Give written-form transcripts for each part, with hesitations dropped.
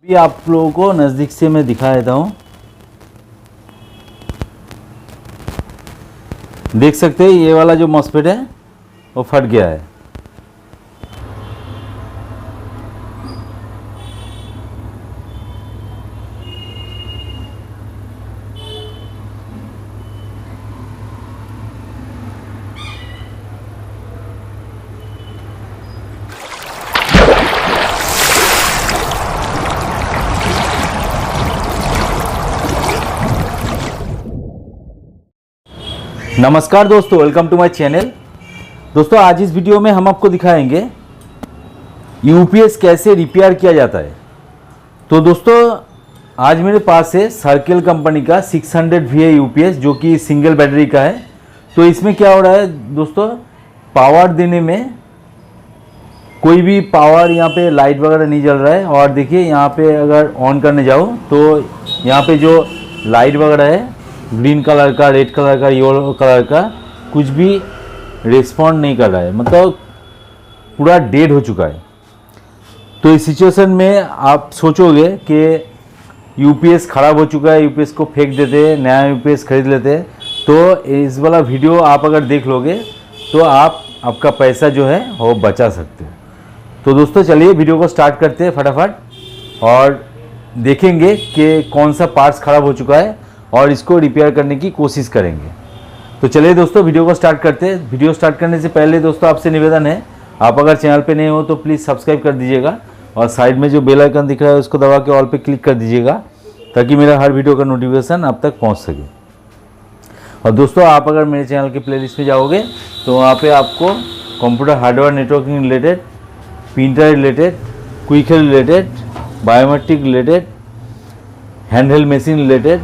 भी आप लोगों को नज़दीक से मैं दिखा देता हूँ। देख सकते हैं ये वाला जो मॉस्फेट है वो फट गया है। नमस्कार दोस्तों, वेलकम टू माय चैनल। दोस्तों आज इस वीडियो में हम आपको दिखाएंगे यूपीएस कैसे रिपेयर किया जाता है। तो दोस्तों आज मेरे पास है सर्किल कंपनी का 600 VA यूपीएस जो कि सिंगल बैटरी का है। तो इसमें क्या हो रहा है दोस्तों, पावर देने में कोई भी पावर यहाँ पे लाइट वगैरह नहीं जल रहा है। और देखिए यहाँ पे अगर ऑन करने जाओ तो यहाँ पे जो लाइट वगैरह है ग्रीन कलर का, रेड कलर का, येलो कलर का, कुछ भी रिस्पॉन्ड नहीं कर रहा है, मतलब पूरा डेड हो चुका है। तो इस सिचुएशन में आप सोचोगे कि यूपीएस ख़राब हो चुका है, यूपीएस को फेंक देते हैं, नया यूपीएस खरीद लेते हैं। तो इस वाला वीडियो आप अगर देख लोगे तो आपका पैसा जो है वो बचा सकते हो। तो दोस्तों चलिए वीडियो को स्टार्ट करते हैं फटाफट और देखेंगे कि कौन सा पार्ट्स ख़राब हो चुका है और इसको रिपेयर करने की कोशिश करेंगे। तो चलिए दोस्तों वीडियो को स्टार्ट करते हैं। वीडियो स्टार्ट करने से पहले दोस्तों आपसे निवेदन है, आप अगर चैनल पे नए हो तो प्लीज़ सब्सक्राइब कर दीजिएगा और साइड में जो बेल आइकन दिख रहा है उसको दबा के ऑल पे क्लिक कर दीजिएगा ताकि मेरा हर वीडियो का नोटिफिकेशन आप तक पहुँच सके। और दोस्तों आप अगर मेरे चैनल के प्लेलिस्ट में जाओगे तो वहाँ पर आपको computer hardware networking related, printer related, Quikr related, biometric related, handheld machine related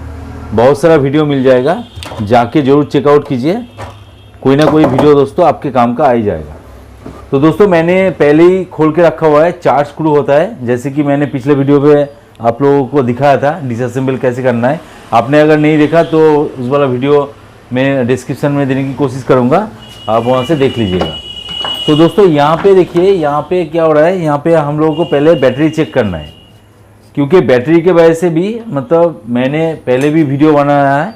बहुत सारा वीडियो मिल जाएगा, जाके ज़रूर चेकआउट कीजिए। कोई ना कोई वीडियो दोस्तों आपके काम का आ ही जाएगा। तो दोस्तों मैंने पहले ही खोल के रखा हुआ है, 4 स्क्रू होता है, जैसे कि मैंने पिछले वीडियो पे आप लोगों को दिखाया था डिसअसेंबल कैसे करना है। आपने अगर नहीं देखा तो उस वाला वीडियो मैं डिस्क्रिप्शन में देने की कोशिश करूँगा, आप वहाँ से देख लीजिएगा। तो दोस्तों यहाँ पे देखिए, यहाँ पे क्या हो रहा है, यहाँ पे हम लोगों को पहले बैटरी चेक करना है, क्योंकि बैटरी के वजह से भी, मतलब मैंने पहले भी वीडियो बनाया है,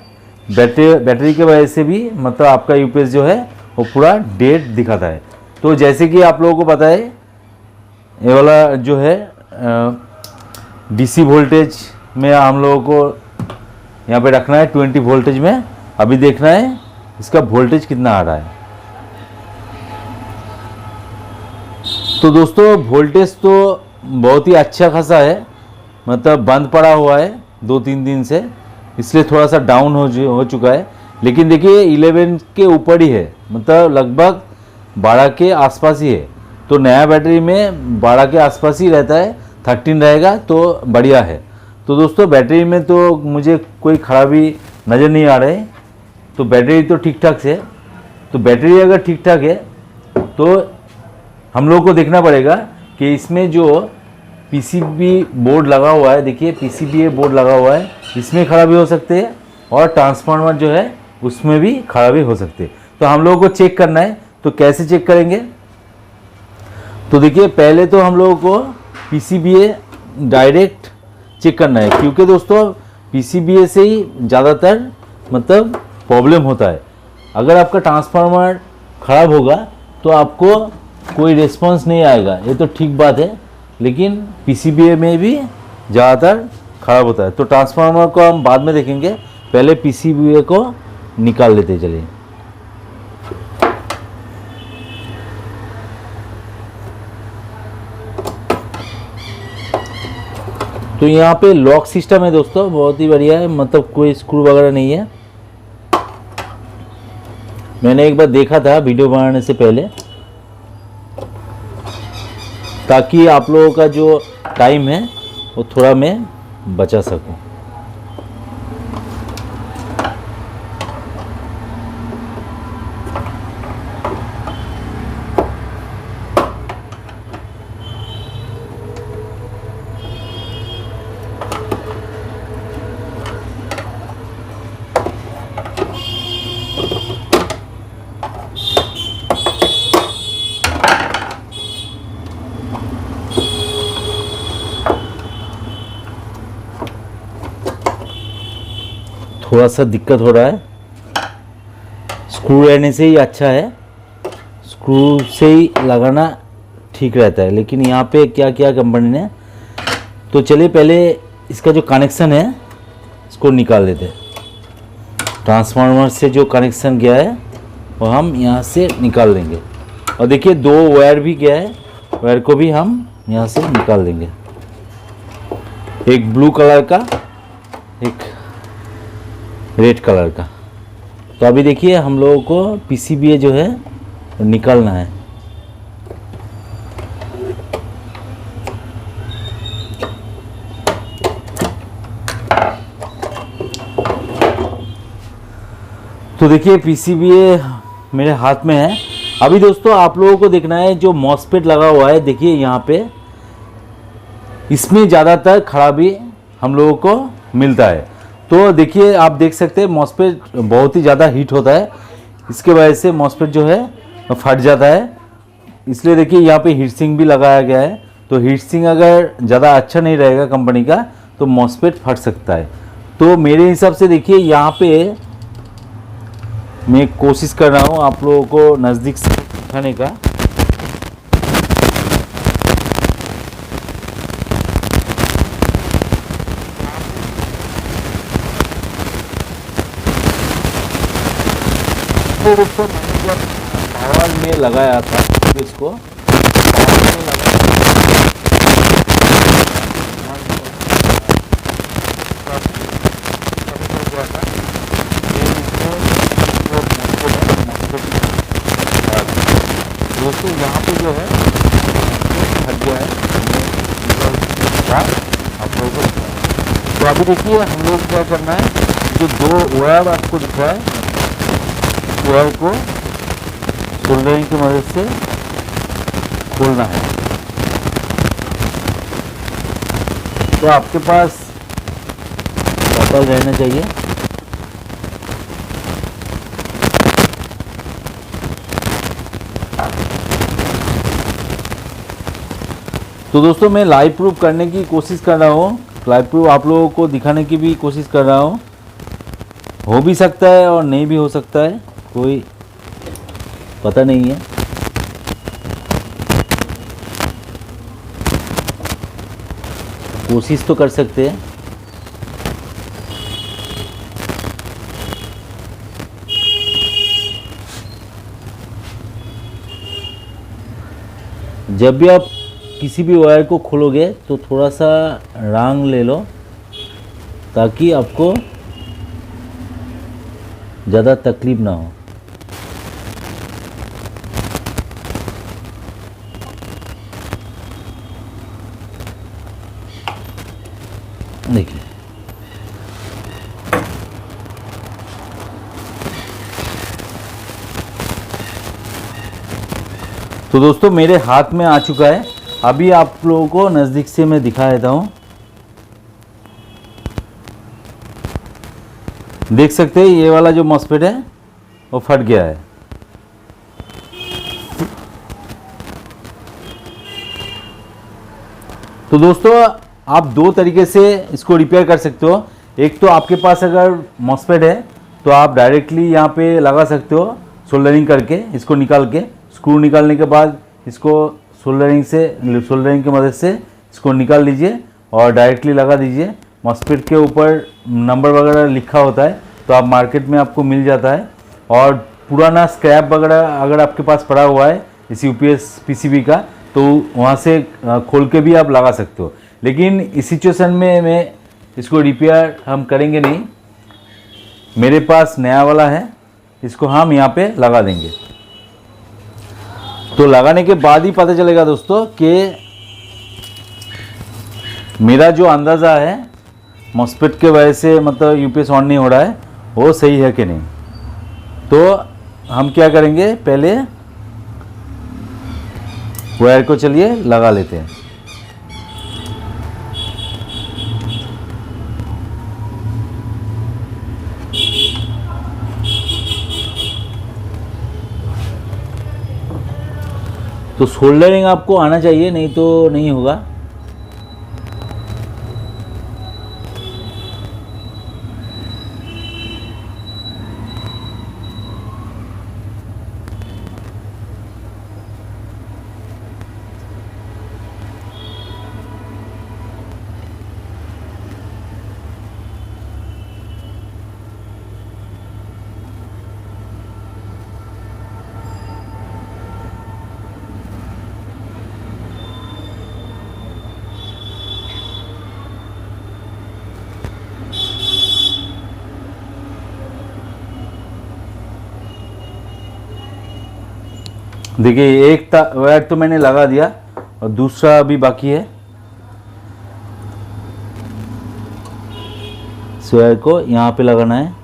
बैटरी के वजह से भी मतलब आपका यूपीएस जो है वो पूरा डेड दिखाता है। तो जैसे कि आप लोगों को पता है ये वाला जो है डीसी वोल्टेज में हम लोगों को यहाँ पे रखना है 20 वोल्टेज में। अभी देखना है इसका वोल्टेज कितना आ रहा है। तो दोस्तों वोल्टेज तो बहुत ही अच्छा खासा है, मतलब बंद पड़ा हुआ है 2-3 दिन से, इसलिए थोड़ा सा डाउन हो चुका है। लेकिन देखिए 11 के ऊपर ही है, मतलब लगभग 12 के आसपास ही है। तो नया बैटरी में 12 के आसपास ही रहता है, 13 रहेगा तो बढ़िया है। तो दोस्तों बैटरी में तो मुझे कोई खराबी नज़र नहीं आ रही, तो बैटरी तो ठीक ठाक है। तो बैटरी अगर ठीक ठाक है तो हम लोग को देखना पड़ेगा कि इसमें जो पीसीबी बोर्ड लगा हुआ है, देखिए पीसीबी बोर्ड लगा हुआ है, इसमें खराबी हो सकती है और ट्रांसफार्मर जो है उसमें भी खराबी हो सकती है। तो हम लोगों को चेक करना है, तो कैसे चेक करेंगे? तो देखिए पहले तो हम लोगों को पीसीबी डायरेक्ट चेक करना है, क्योंकि दोस्तों पीसीबी से ही ज़्यादातर मतलब प्रॉब्लम होता है। अगर आपका ट्रांसफार्मर ख़राब होगा तो आपको कोई रिस्पॉन्स नहीं आएगा, ये तो ठीक बात है, लेकिन पीसीबी में भी ज़्यादातर ख़राब होता है। तो ट्रांसफार्मर को हम बाद में देखेंगे, पहले पीसीबी को निकाल लेते चलिए। तो यहाँ पे लॉक सिस्टम है दोस्तों, बहुत ही बढ़िया है, मतलब कोई स्क्रू वगैरह नहीं है। मैंने एक बार देखा था वीडियो बनाने से पहले, ताकि आप लोगों का जो टाइम है वो थोड़ा मैं बचा सकूं। थोड़ा सा दिक्कत हो रहा है। स्क्रू रहने से ही अच्छा है, स्क्रू से ही लगाना ठीक रहता है। लेकिन यहाँ पे क्या किया कंपनी ने, तो चलिए पहले इसका जो कनेक्शन है इसको निकाल देते हैं। ट्रांसफार्मर से जो कनेक्शन गया है वो हम यहाँ से निकाल देंगे। और देखिए 2 वायर भी गया है, वायर को भी हम यहाँ से निकाल देंगे। एक ब्लू कलर का, एक रेड कलर का। तो अभी देखिए हम लोगों को पीसीबी जो है निकालना है। तो देखिए पीसीबी मेरे हाथ में है। अभी दोस्तों आप लोगों को देखना है जो मॉसफेट लगा हुआ है, देखिए यहाँ पे इसमें ज़्यादातर खराबी हम लोगों को मिलता है। तो देखिए आप देख सकते हैं मॉसफेट बहुत ही ज़्यादा हीट होता है, इसके वजह से मॉसफेट जो है फट जाता है। इसलिए देखिए यहाँ पे हीट सिंक भी लगाया गया है। तो हीट सिंक अगर ज़्यादा अच्छा नहीं रहेगा कंपनी का तो मॉसफेट फट सकता है। तो मेरे हिसाब से देखिए यहाँ पे मैं कोशिश कर रहा हूँ आप लोगों को नज़दीक से दिखाने का। तो दोस्तों मैंने जब पावर में लगाया था इसको, पावर में लगाया दोस्तों यहाँ पे जो है हट गया है आप लोगों को। तो अभी देखिए हम लोग क्या करना है, जो 2 वायर आपको दिख रहा है, वायर को सोल्डरिंग की मदद से खोलना है। तो आपके पास कपल रहना चाहिए। तो दोस्तों मैं लाइव प्रूफ करने की कोशिश कर रहा हूँ, लाइव प्रूफ आप लोगों को दिखाने की भी कोशिश कर रहा हूँ। हो भी सकता है और नहीं भी हो सकता है, कोई पता नहीं है। कोशिश तो कर सकते हैं। जब भी आप किसी भी वायर को खोलोगे तो थोड़ा सा रांग ले लो ताकि आपको ज़्यादा तकलीफ ना हो। देखिए तो दोस्तों मेरे हाथ में आ चुका है। अभी आप लोगों को नज़दीक से मैं दिखा देता हूँ। देख सकते हैं ये वाला जो मॉसफेट है वो फट गया है। तो दोस्तों आप 2 तरीके से इसको रिपेयर कर सकते हो। एक तो आपके पास अगर मॉसफेट है तो आप डायरेक्टली यहाँ पे लगा सकते हो सोल्डरिंग करके, इसको निकाल के, स्क्रू निकालने के बाद इसको सोल्डरिंग की मदद से इसको निकाल लीजिए और डायरेक्टली लगा दीजिए। मॉसफेट के ऊपर नंबर वगैरह लिखा होता है तो आप मार्केट में आपको मिल जाता है। और पुराना स्क्रैप वगैरह अगर आपके पास पड़ा हुआ है इस यूपीएस पीसीबी का तो वहाँ से खोल के भी आप लगा सकते हो। लेकिन इस सिचुएशन में मैं इसको रिपेयर हम करेंगे नहीं, मेरे पास नया वाला है, इसको हम यहाँ पे लगा देंगे। तो लगाने के बाद ही पता चलेगा दोस्तों कि मेरा जो अंदाज़ा है मॉसफेट के वजह से मतलब यूपीएस ऑन नहीं हो रहा है वो सही है कि नहीं। तो हम क्या करेंगे, पहले वायर को चलिए लगा लेते हैं। तो सोल्डरिंग आपको आना चाहिए, नहीं तो नहीं होगा। देखिए एक वायर तो मैंने लगा दिया और दूसरा अभी बाकी है। इस वायर को यहाँ पे लगाना है।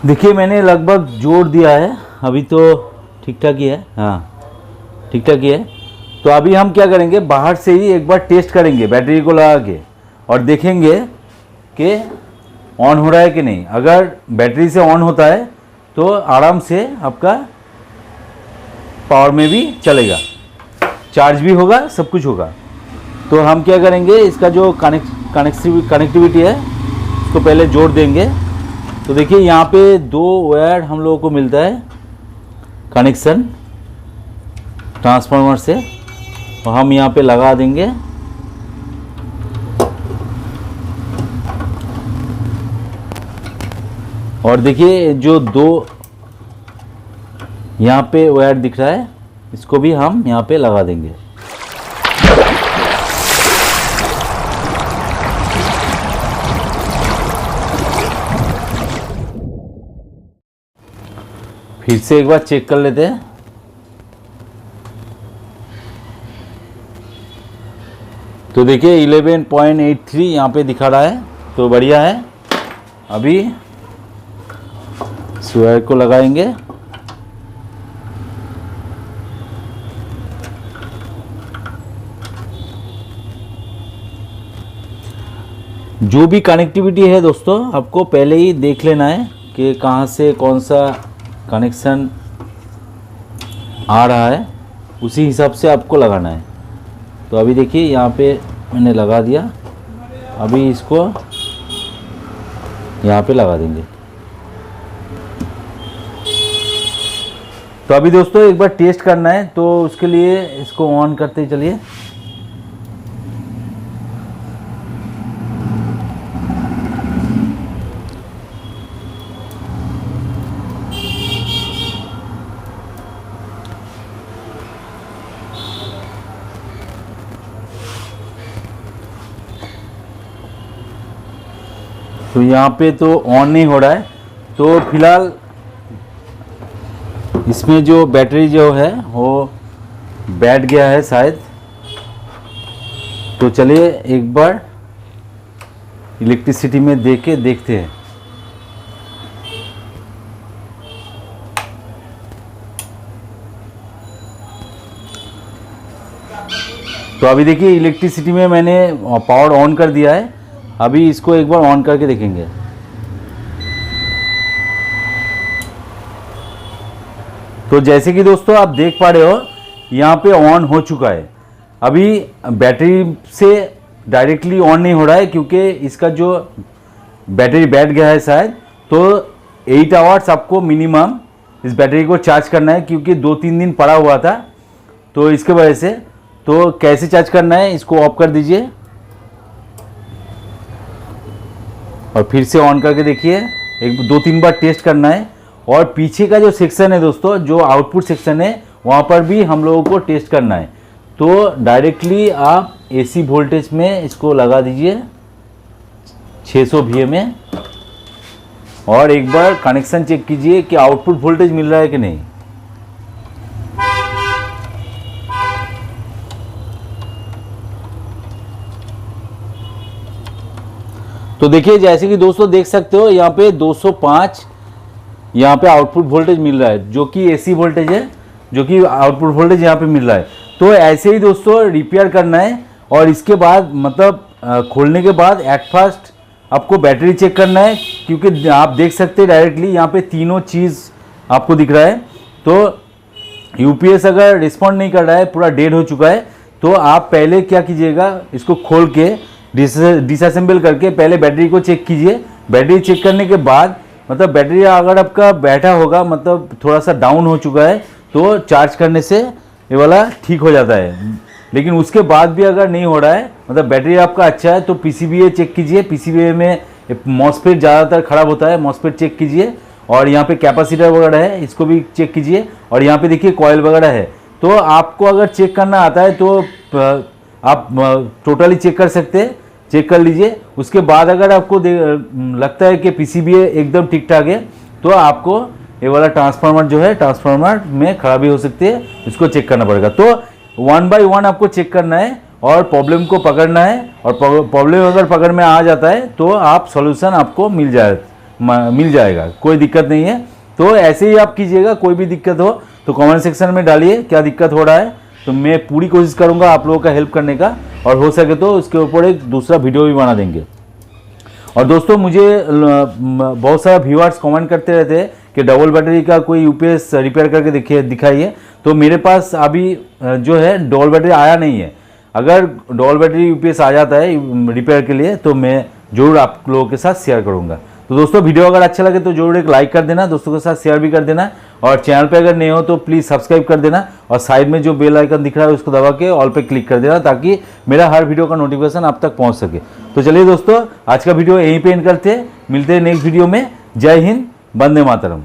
देखिए मैंने लगभग जोड़ दिया है, अभी तो ठीक ठाक ही है। हाँ ठीक ठाक ही है। तो अभी हम क्या करेंगे, बाहर से ही एक बार टेस्ट करेंगे बैटरी को लगा के और देखेंगे कि ऑन हो रहा है कि नहीं। अगर बैटरी से ऑन होता है तो आराम से आपका पावर में भी चलेगा, चार्ज भी होगा, सब कुछ होगा। तो हम क्या करेंगे, इसका जो कनेक्टिविटी है उसको पहले जोड़ देंगे। तो देखिए यहाँ पे 2 वायर हम लोगों को मिलता है कनेक्शन ट्रांसफार्मर से, और हम यहाँ पे लगा देंगे। और देखिए जो 2 यहाँ पे वायर दिख रहा है इसको भी हम यहाँ पे लगा देंगे। फिर से एक बार चेक कर लेते हैं। तो देखिए 11.83 यहाँ पे दिखा रहा है, तो बढ़िया है। अभी इस वायर को लगाएंगे। जो भी कनेक्टिविटी है दोस्तों, आपको पहले ही देख लेना है कि कहाँ से कौन सा कनेक्शन आ रहा है, उसी हिसाब से आपको लगाना है। तो अभी देखिए यहाँ पे मैंने लगा दिया, अभी इसको यहाँ पे लगा देंगे। तो अभी दोस्तों एक बार टेस्ट करना है, तो उसके लिए इसको ऑन करते चलिए। तो यहाँ पे तो ऑन नहीं हो रहा है, तो फिलहाल इसमें जो बैटरी जो है वो बैठ गया है शायद। तो चलिए एक बार इलेक्ट्रिसिटी में दे के देखते हैं। तो अभी देखिए इलेक्ट्रिसिटी में मैंने पावर ऑन कर दिया है। अभी इसको एक बार ऑन करके देखेंगे। तो जैसे कि दोस्तों आप देख पा रहे हो यहाँ पे ऑन हो चुका है। अभी बैटरी से डायरेक्टली ऑन नहीं हो रहा है क्योंकि इसका जो बैटरी बैठ गया है शायद। तो 8 आवर्स आपको मिनिमम इस बैटरी को चार्ज करना है, क्योंकि 2-3 दिन पड़ा हुआ था, तो इसके वजह से। तो कैसे चार्ज करना है, इसको ऑफ कर दीजिए और फिर से ऑन करके देखिए। 1-2-3 बार टेस्ट करना है। और पीछे का जो सेक्शन है दोस्तों, जो आउटपुट सेक्शन है, वहाँ पर भी हम लोगों को टेस्ट करना है। तो डायरेक्टली आप एसी वोल्टेज में इसको लगा दीजिए 600 VA में, और एक बार कनेक्शन चेक कीजिए कि आउटपुट वोल्टेज मिल रहा है कि नहीं। तो देखिए जैसे कि दोस्तों देख सकते हो यहाँ पे 205 यहाँ पे आउटपुट वोल्टेज मिल रहा है, जो कि एसी वोल्टेज है, जो कि आउटपुट वोल्टेज यहाँ पे मिल रहा है। तो ऐसे ही दोस्तों रिपेयर करना है। और इसके बाद मतलब खोलने के बाद एट फर्स्ट आपको बैटरी चेक करना है, क्योंकि आप देख सकते हैं डायरेक्टली यहाँ पे तीनों चीज़ आपको दिख रहा है। तो यूपीएस अगर रिस्पॉन्ड नहीं कर रहा है, पूरा डेड हो चुका है, तो आप पहले क्या कीजिएगा, इसको खोल के डिसअसेंबल करके पहले बैटरी को चेक कीजिए। बैटरी चेक करने के बाद मतलब बैटरी अगर आपका बैठा होगा, मतलब थोड़ा सा डाउन हो चुका है, तो चार्ज करने से ये वाला ठीक हो जाता है। लेकिन उसके बाद भी अगर नहीं हो रहा है, मतलब बैटरी आपका अच्छा है, तो पीसीबीए चेक कीजिए। पीसीबीए में मॉसफेट ज़्यादातर ख़राब होता है, मॉसफेट चेक कीजिए। और यहाँ पे कैपेसिटर वगैरह है, इसको भी चेक कीजिए। और यहाँ पे देखिए कॉइल वगैरह है। तो आपको अगर चेक करना आता है तो आप टोटली चेक कर सकते हैं, चेक कर लीजिए। उसके बाद अगर आपको लगता है कि पीसीबीए एकदम ठीक ठाक है, तो आपको ये वाला ट्रांसफार्मर जो है, ट्रांसफार्मर में खराबी हो सकती है, इसको चेक करना पड़ेगा। तो 1 बाय 1 आपको चेक करना है और प्रॉब्लम को पकड़ना है। और प्रॉब्लम अगर पकड़ में आ जाता है तो आप सॉल्यूशन आपको मिल जाएगा, कोई दिक्कत नहीं है। तो ऐसे ही आप कीजिएगा। कोई भी दिक्कत हो तो कमेंट सेक्शन में डालिए क्या दिक्कत हो रहा है, तो मैं पूरी कोशिश करूंगा आप लोगों का हेल्प करने का। और हो सके तो उसके ऊपर एक दूसरा वीडियो भी बना देंगे। और दोस्तों, मुझे बहुत सारा व्यूअर्स कमेंट करते रहते हैं कि डबल बैटरी का कोई यूपीएस रिपेयर करके दिखाइए। तो मेरे पास अभी जो है डबल बैटरी आया नहीं है। अगर डबल बैटरी यूपीएस आ जाता है रिपेयर के लिए तो मैं ज़रूर आप लोगों के साथ शेयर करूंगा। तो दोस्तों, वीडियो अगर अच्छा लगे तो जरूर एक लाइक कर देना, दोस्तों के साथ शेयर भी कर देना। और चैनल पे अगर नहीं हो तो प्लीज़ सब्सक्राइब कर देना। और साइड में जो बेल आइकन दिख रहा है उसको दबा के ऑल पे क्लिक कर देना, ताकि मेरा हर वीडियो का नोटिफिकेशन आप तक पहुंच सके। तो चलिए दोस्तों, आज का वीडियो यहीं पे एंड करते हैं। मिलते हैं नेक्स्ट वीडियो में। जय हिंद, वंदे मातरम।